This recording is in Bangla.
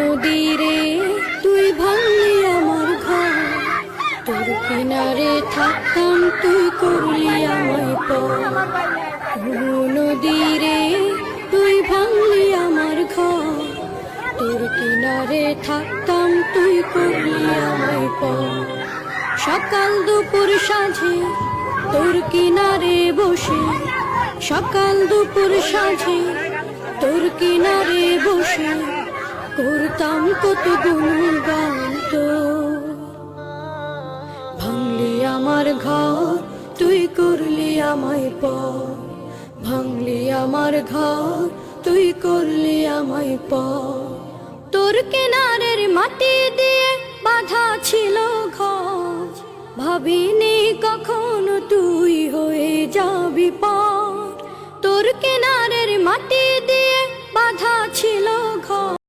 নদী রে তুই ভাঙলি আমার ঘর, তোর কিনারে থাকতাম তুই করলি আমায় পর। নদী রে তুই ভাঙলি আমার ঘর, তোর কিনারে থাকতাম তুই করলি আমায় পর। সকাল দুপুর সাঁঝে তোর কিনারে বসে, সকাল দুপুর সাঁঝে তোর কিনারে বসে করতাম কত গুণগান তোর। ভাঙলি আমার ঘর তুই করলি আমায় পর, ভাঙলি আমার ঘর তুই করলি আমায় পর। তোর কিনারের মাটি দিয়ে বাঁধা ছিল ঘর, ভাবিনি কখনো তুই হয়ে যাবি পার। তোর কিনারের মাটি দিয়ে বাঁধা ছিল